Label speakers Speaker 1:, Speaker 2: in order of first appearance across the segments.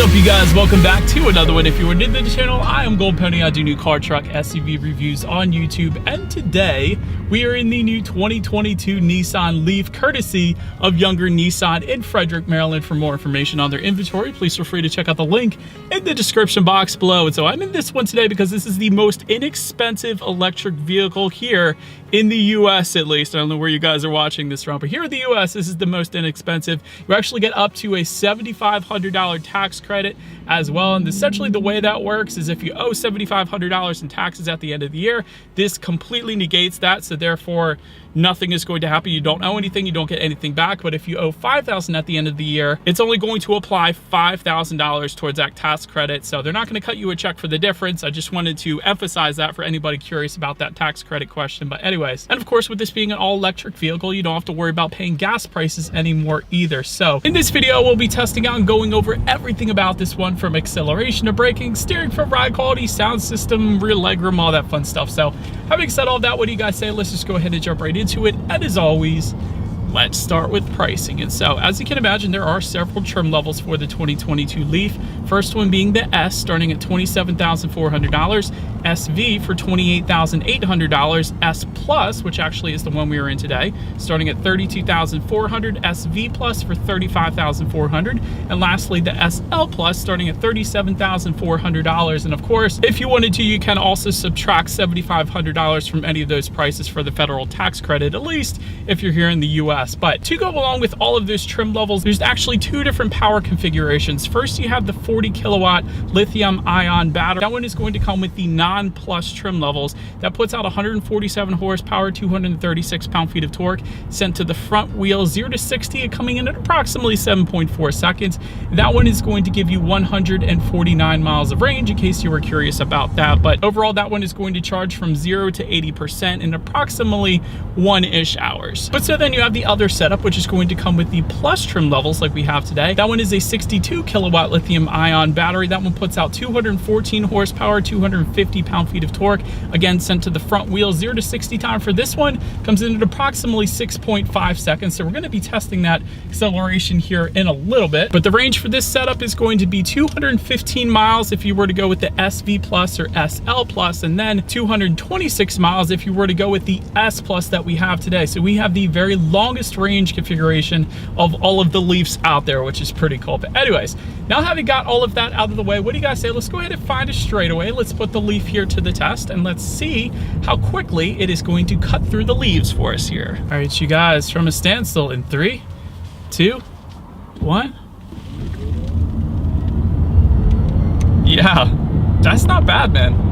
Speaker 1: up, you guys? Welcome back to another one. If you are new to the channel, I am Gold Pony. I do new car, truck, SUV reviews on YouTube, and today we are in the new 2022 Nissan Leaf, courtesy of Younger Nissan in Frederick, Maryland. For more information on their inventory, please feel free to check out the link in the description box below. And so I'm in this one today because this is the most inexpensive electric vehicle here in the US, at least. I don't know where you guys are watching this from, but here in the US, this is the most inexpensive. You actually get up to a $7,500 tax credit as well. And essentially the way that works is if you owe $7,500 in taxes at the end of the year, this completely negates that. So therefore, nothing is going to happen. You don't owe anything, you don't get anything back. But if you owe $5,000 at the end of the year, it's only going to apply $5,000 towards that tax credit. So they're not going to cut you a check for the difference. I just wanted to emphasize that for anybody curious about that tax credit question. But anyways, and of course, with this being an all-electric vehicle, you don't have to worry about paying gas prices anymore either. So in this video, we'll be testing out and going over everything about this one, from acceleration to braking, steering for ride quality, sound system, rear legroom, all that fun stuff. So having said all that, what do you guys say? Let's just go ahead and jump right into it. And as always, let's start with pricing. And so as you can imagine, there are several trim levels for the 2022 Leaf. First one being the S, starting at $27,400, SV for $28,800, S Plus, which actually is the one we are in today, starting at $32,400, SV Plus for $35,400, and lastly the SL Plus starting at $37,400. And of course, if you wanted to, you can also subtract $7,500 from any of those prices for the federal tax credit, at least if you're here in the US. But to go along with all of those trim levels, there's actually two different power configurations. First, you have the 40 kilowatt lithium ion battery. That one is going to come with the non-plus trim levels. That puts out 147 horsepower, 236 pound-feet of torque, sent to the front wheel, 0 to 60, coming in at approximately 7.4 seconds. That one is going to give you 149 miles of range, in case you were curious about that. But overall, that one is going to charge from 0 to 80% in approximately 1-ish hours. But so then you have the other setup, which is going to come with the plus trim levels like we have today. That one is a 62 kilowatt lithium ion battery. That one puts out 214 horsepower, 250 pound-feet of torque, again sent to the front wheel. 0 to 60 time for this one comes in at approximately 6.5 seconds. So we're going to be testing that acceleration here in a little bit, but the range for this setup is going to be 215 miles if you were to go with the SV Plus or SL Plus, and then 226 miles if you were to go with the S Plus that we have today. So we have the very longest range configuration of all of the Leafs out there, which is pretty cool. But anyways, now having got all of that out of the way, what do you guys say? Let's go ahead and find a straightaway. Let's put the Leaf here to the test, and let's see how quickly it is going to cut through the leaves for us here. All right, you guys, from a standstill in 3, 2, 1. Yeah, that's not bad, man.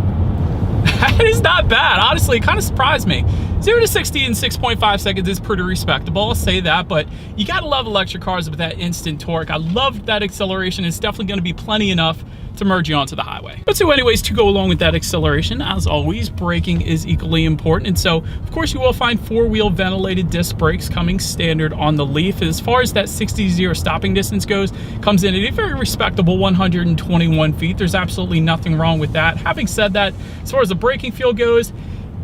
Speaker 1: That is not bad. Honestly, it kind of surprised me. 0 to 60 in 6.5 seconds is pretty respectable, I'll say that, but you gotta love electric cars with that instant torque. I love that acceleration. It's definitely gonna be plenty enough to merge you onto the highway. But so anyways, to go along with that acceleration, as always, braking is equally important. And so, of course, you will find 4-wheel ventilated disc brakes coming standard on the Leaf. As far as that 60-0 stopping distance goes, comes in at a very respectable 121 feet. There's absolutely nothing wrong with that. Having said that, as far as the braking feel goes,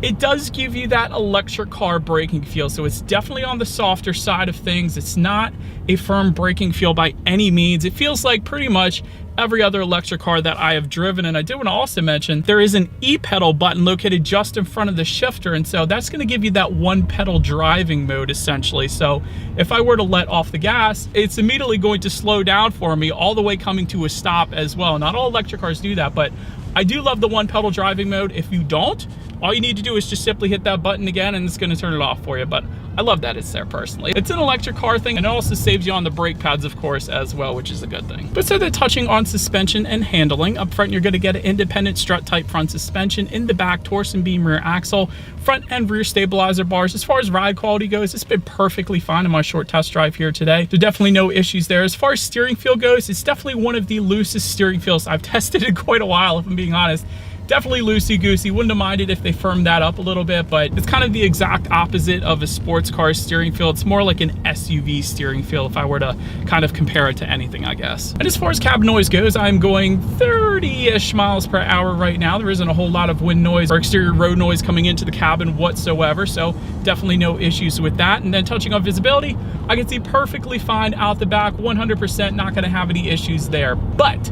Speaker 1: it does give you that electric car braking feel, so it's definitely on the softer side of things. It's not a firm braking feel by any means. It feels like pretty much every other electric car that I have driven. And I did want to also mention there is an e-pedal button located just in front of the shifter, and so that's going to give you that one pedal driving mode essentially. So if I were to let off the gas, it's immediately going to slow down for me all the way coming to a stop as well. Not all electric cars do that, but I do love the one pedal driving mode. If you don't, all you need to do is just simply hit that button again and it's going to turn it off for you. But I love that it's there personally. It's an electric car thing, and it also saves you on the brake pads, of course, as well, which is a good thing. But so they're touching on suspension and handling. Up front, you're going to get an independent strut type front suspension. In the back, torsion beam rear axle, front and rear stabilizer bars. As far as ride quality goes, it's been perfectly fine in my short test drive here today. There's definitely no issues there. As far as steering feel goes, it's definitely one of the loosest steering feels I've tested in quite a while, if I'm being honest. definitely loosey-goosey. Wouldn't have minded if they firmed that up a little bit, but it's kind of the exact opposite of a sports car steering feel. It's more like an SUV steering feel if I were to kind of compare it to anything, I guess. And as far as cabin noise goes, I'm going 30-ish miles per hour right now. There isn't a whole lot of wind noise or exterior road noise coming into the cabin whatsoever, so definitely no issues with that. And then touching on visibility, I can see perfectly fine out the back, 100% not gonna have any issues there. But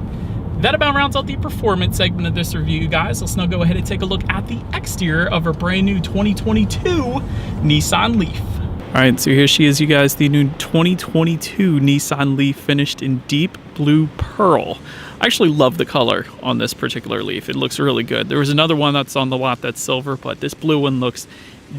Speaker 1: that about rounds out the performance segment of this review, guys. Let's now go ahead and take a look at the exterior of our brand new 2022 Nissan Leaf. All right, so here she is, you guys, the new 2022 Nissan Leaf finished in deep blue pearl. I actually love the color on this particular Leaf. It looks really good. There was another one that's on the lot that's silver, but this blue one looks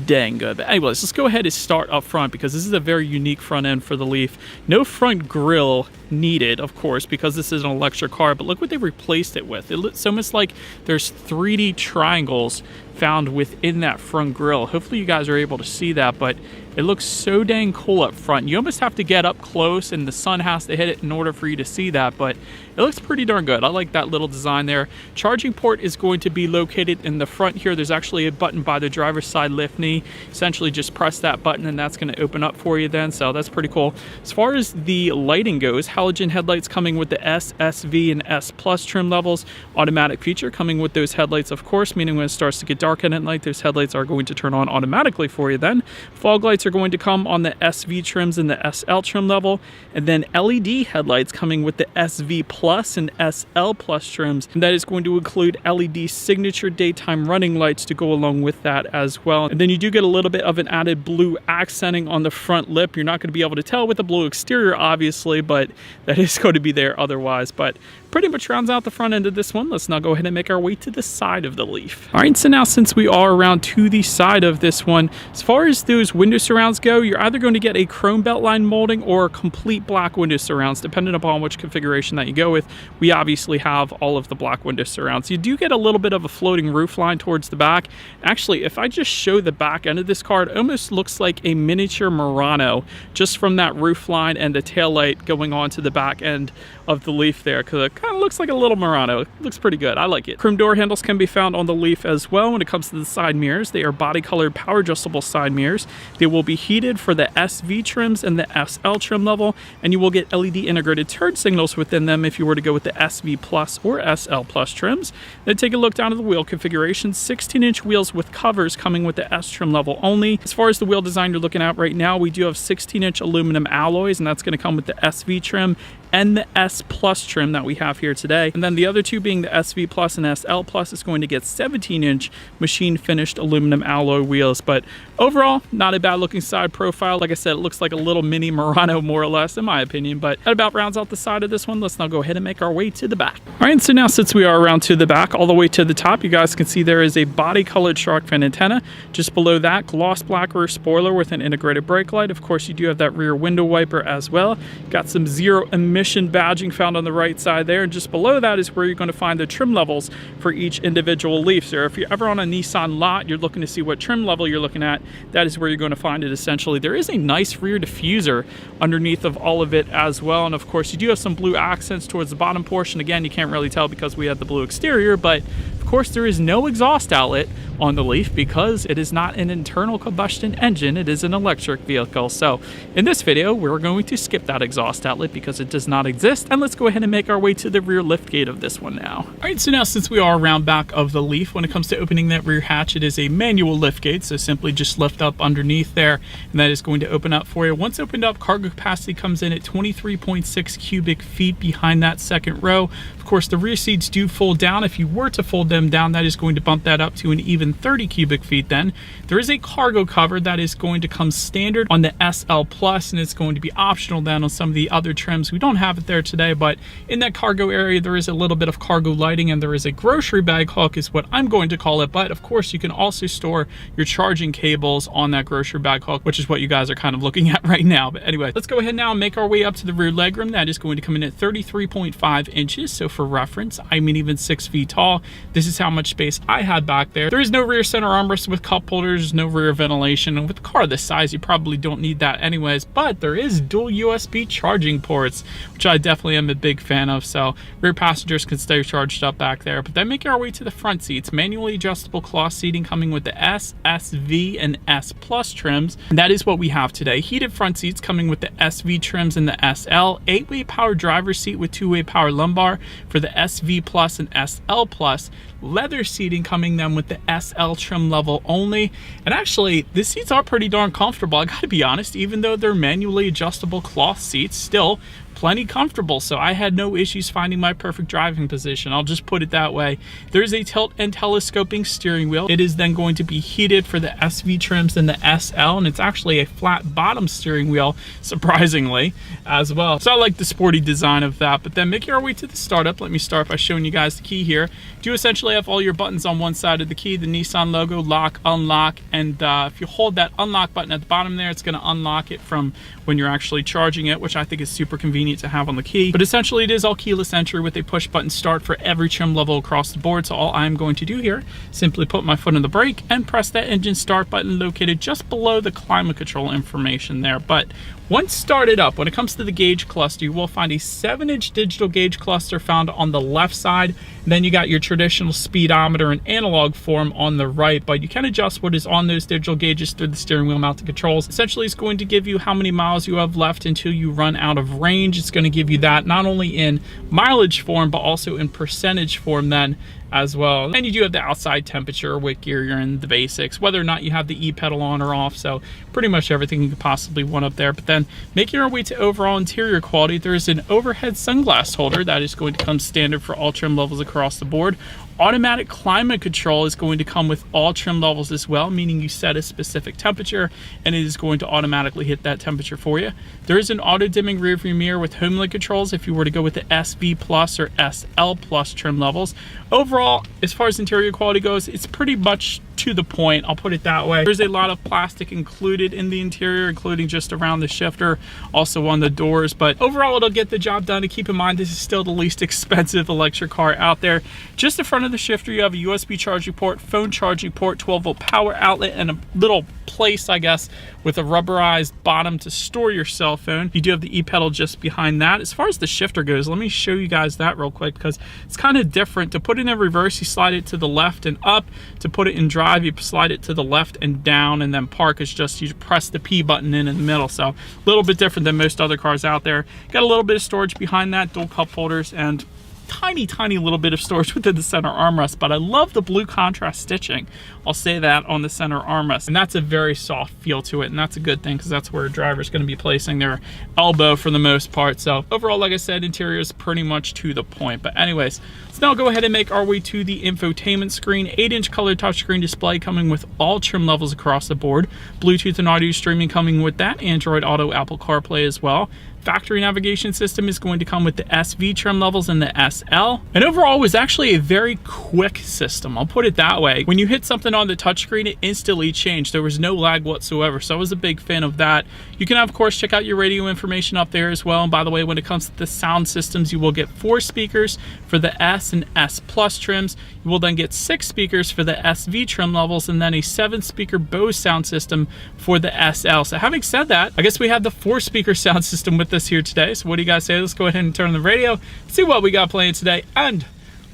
Speaker 1: dang good. But anyways, let's go ahead and start up front because this is a very unique front end for the Leaf. No front grille needed, of course, because this is an electric car, but look what they replaced it with. It's almost like there's 3D triangles found within that front grille. Hopefully you guys are able to see that, but it looks so dang cool up front. You almost have to get up close and the sun has to hit it in order for you to see that, but it looks pretty darn good. I like that little design there. Charging port is going to be located in the front here. There's actually a button by the driver's side lift knee. Essentially just press that button and that's going to open up for you then, so that's pretty cool. As far as the lighting goes, halogen headlights coming with the S, SV, and S Plus trim levels. Automatic feature coming with those headlights, of course, meaning when it starts to get dark at night, those headlights are going to turn on automatically for you then. Fog lights are going to come on the SV trims and the SL trim level, and then LED headlights coming with the SV Plus and SL Plus trims, and that is going to include LED signature daytime running lights to go along with that as well. And then you do get a little bit of an added blue accenting on the front lip. You're not going to be able to tell with the blue exterior, obviously, but that is going to be there otherwise. But pretty much rounds out the front end of this one. Let's now go ahead and make our way to the side of the Leaf. All right, so now since we are around to the side of this one, as far as those window surrounds go, you're either going to get a chrome beltline molding or complete black window surrounds, depending upon which configuration that you go with. We obviously have all of the black window surrounds. You do get a little bit of a floating roof line towards the back. Actually, if I just show the back end of this car, it almost looks like a miniature Murano just from that roof line and the taillight going on to the back end of the Leaf there, because it kind of looks like a little Murano. It looks pretty good. I like it. Chrome door handles can be found on the Leaf as well. When it comes to the side mirrors, they are body colored power adjustable side mirrors. They will be heated for the SV trims and the SL trim level, and you will get LED integrated turn signals within them if you were to go with the SV Plus or SL Plus trims. Then take a look down at the wheel configuration. 16-inch wheels with covers coming with the S trim level only. As far as the wheel design you're looking at right now, we do have 16-inch aluminum alloys, and that's going to come with the SV trim and the S Plus trim that we have here today. And then the other two being the SV Plus and SL Plus is going to get 17-inch machine finished aluminum alloy wheels. But overall, not a bad looking side profile. Like I said, it looks like a little mini Murano more or less in my opinion, but that about rounds out the side of this one. Let's now go ahead and make our way to the back. All right, so now since we are around to the back, all the way to the top, you guys can see there is a body colored shark fin antenna. Just below that, gloss black rear spoiler with an integrated brake light. Of course, you do have that rear window wiper as well. Got some zero emission badging found on the right side there, and just below that is where you're going to find the trim levels for each individual Leaf. So if you're ever on a Nissan lot, you're looking to see what trim level you're looking at, that is where you're going to find it essentially. There is a nice rear diffuser underneath of all of it as well, and of course you do have some blue accents towards the bottom portion. Again, you can't really tell because we have the blue exterior, but of course there is no exhaust outlet on the Leaf because it is not an internal combustion engine, it is an electric vehicle. So in this video, we're going to skip that exhaust outlet because it does not exist, and let's go ahead and make our way to the rear lift gate of this one now. All right, so now since we are around back of the Leaf, when it comes to opening that rear hatch, it is a manual lift gate, so simply just lift up underneath there, and that is going to open up for you. Once opened up, cargo capacity comes in at 23.6 cubic feet behind that second row. Of course, the rear seats do fold down. If you were to fold them down, that is going to bump that up to an even 30 cubic feet then. There is a cargo cover that is going to come standard on the SL Plus, and it's going to be optional then on some of the other trims. We don't have it there today, but in that cargo area, there is a little bit of cargo lighting, and there is a grocery bag hook is what I'm going to call it. But of course, you can also store your charging cables on that grocery bag hook, which is what you guys are kind of looking at right now. But anyway, let's go ahead now and make our way up to the rear legroom. That is going to come in at 33.5 inches. So for reference, I'm even 6 feet tall. This is how much space I had back there. There is no rear center armrest with cup holders, no rear ventilation, and with a car this size you probably don't need that anyways, but there is dual USB charging ports, which I definitely am a big fan of, so rear passengers can stay charged up back there. But then making our way to the front seats, manually adjustable cloth seating coming with the S, SV, and S Plus trims, and that is what we have today. Heated front seats coming with the SV trims and the SL, 8-way power driver's seat with 2-way power lumbar for the SV Plus and SL Plus, leather seating coming then with the SL trim level only. And actually, the seats are pretty darn comfortable, I gotta be honest. Even though they're manually adjustable cloth seats, still plenty comfortable, so I had no issues finding my perfect driving position. I'll just put it that way. There's a tilt and telescoping steering wheel. It is then going to be heated for the SV trims and the SL, and it's actually a flat bottom steering wheel, surprisingly, as well. So I like the sporty design of that. But then making our way to the startup, let me start by showing you guys the key here. You essentially have all your buttons on one side of the key, the Nissan logo, lock, unlock, and if you hold that unlock button at the bottom there, it's going to unlock it from when you're actually charging it, which I think is super convenient to have on the key. But essentially it is all keyless entry with a push button start for every trim level across the board. So all I'm going to do here, simply put my foot on the brake and press that engine start button located just below the climate control information there. But once started up, when it comes to the gauge cluster, you will find a 7-inch digital gauge cluster found on the left side. And then you got your traditional speedometer in analog form on the right, but you can adjust what is on those digital gauges through the steering wheel mounted controls. Essentially, it's going to give you how many miles you have left until you run out of range. It's going to give you that not only in mileage form, but also in percentage form then as well. And you do have the outside temperature, what gear you're in, the basics, whether or not you have the e-pedal on or off, so pretty much everything you could possibly want up there. But then making our way to overall interior quality, there is an overhead sunglass holder that is going to come standard for all trim levels across the board. Automatic climate control is going to come with all trim levels as well, meaning you set a specific temperature and it is going to automatically hit that temperature for you. There is an auto dimming rear view mirror with HomeLink controls if you were to go with the SV Plus or SL Plus trim levels. Overall, as far as interior quality goes, it's pretty much to the point, I'll put it that way. There's a lot of plastic included in the interior, including just around the shifter, also on the doors, but overall it'll get the job done. And keep in mind, this is still the least expensive electric car out there. Just in front of the shifter, you have a USB charging port, phone charging port, 12-volt power outlet, and a little place, I guess, with a rubberized bottom to store your cell phone. You do have the e-pedal just behind that. As far as the shifter goes, let me show you guys that real quick because it's kind of different. To put it in reverse, you slide it to the left and up. To put it in drive, you slide it to the left and down, and then park is just you press the P button in the middle. So a little bit different than most other cars out there. Got a little bit of storage behind that, dual cup holders, and tiny little bit of storage within the center armrest, but I love the blue contrast stitching. I'll say that on the center armrest, and that's a very soft feel to it, and that's a good thing because that's where a driver is going to be placing their elbow for the most part. So overall, like I said, interior is pretty much to the point. But anyways, let's now go ahead and make our way to the infotainment screen. 8-inch color touchscreen display coming with all trim levels across the board. Bluetooth and audio streaming coming with that. Android Auto, Apple CarPlay as well. Factory navigation system is going to come with the SV trim levels and the SL. And overall, it was actually a very quick system. I'll put it that way. When you hit something on the touchscreen, it instantly changed. There was no lag whatsoever. So I was a big fan of that. You can, of course, check out your radio information up there as well. And by the way, when it comes to the sound systems, you will get 4 speakers for the S and S Plus trims. You will then get 6 speakers for the SV trim levels, and then a 7-speaker Bose sound system for the SL. So having said that, I guess we have the 4-speaker sound system with this here today. So what do you guys say? Let's go ahead and turn on the radio, see what we got playing today, and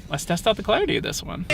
Speaker 1: let's test out the clarity of this one.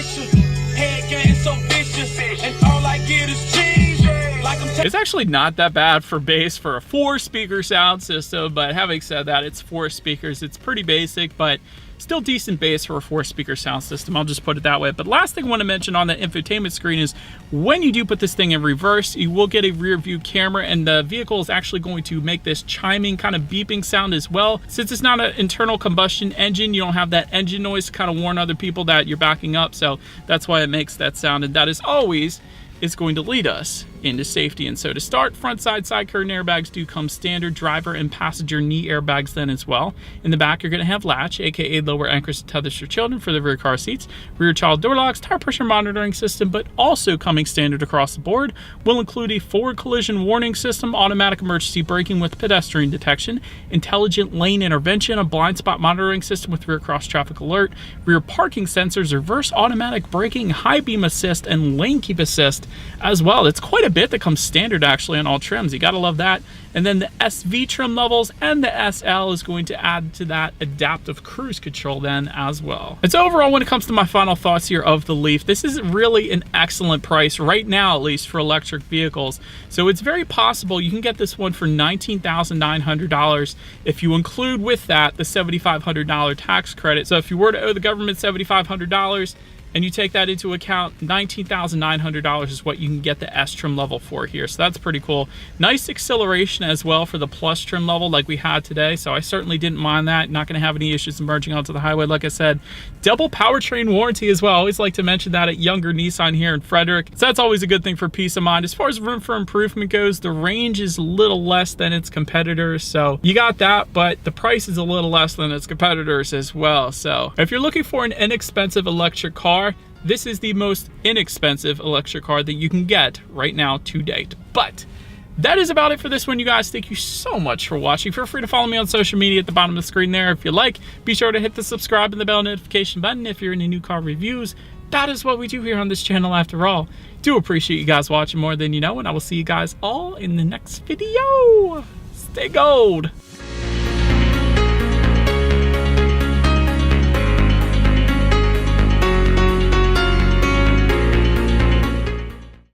Speaker 1: It's actually not that bad for bass for a 4-speaker sound system, but having said that, it's 4 speakers. It's pretty basic, but still decent bass for a 4-speaker sound system. I'll just put it that way. But last thing I want to mention on the infotainment screen is when you do put this thing in reverse, you will get a rear view camera, and the vehicle is actually going to make this chiming kind of beeping sound as well. Since it's not an internal combustion engine, you don't have that engine noise to kind of warn other people that you're backing up. So that's why it makes that sound, and that is always is going to lead us into safety. And so to start, front side curtain airbags do come standard, driver and passenger knee airbags then as well. In the back, you're going to have latch, aka lower anchors and tethers for children for the rear car seats, rear child door locks, tire pressure monitoring system, but also coming standard across the board will include a forward collision warning system, automatic emergency braking with pedestrian detection, intelligent lane intervention, a blind spot monitoring system with rear cross traffic alert, rear parking sensors, reverse automatic braking, high beam assist, and lane keep assist as well. It's quite a bit that comes standard actually on all trims. You gotta love that. And then the SV trim levels and the SL is going to add to that adaptive cruise control then as well. And so overall, when it comes to my final thoughts here of the Leaf, this is really an excellent price right now, at least for electric vehicles. So it's very possible you can get this one for $19,900 if you include with that the $7,500 tax credit. So if you were to owe the government $7,500 and you take that into account, $19,900 is what you can get the S trim level for here. So that's pretty cool. Nice acceleration as well for the Plus trim level like we had today. So I certainly didn't mind that. Not going to have any issues emerging onto the highway. Like I said, double powertrain warranty as well. I always like to mention that at younger Nissan here in Frederick. So that's always a good thing for peace of mind. As far as room for improvement goes, the range is a little less than its competitors. So you got that, but the price is a little less than its competitors as well. So if you're looking for an inexpensive electric car, this is the most inexpensive electric car that you can get right now to date. But that is about it for this one, you guys. Thank you so much for watching. Feel free to follow me on social media at the bottom of the screen there if you like. Be sure to hit the subscribe and the bell notification button if you're into new car reviews. That is what we do here on this channel after all. Do appreciate you guys watching more than you know, and I will see you guys all in the next video. Stay gold.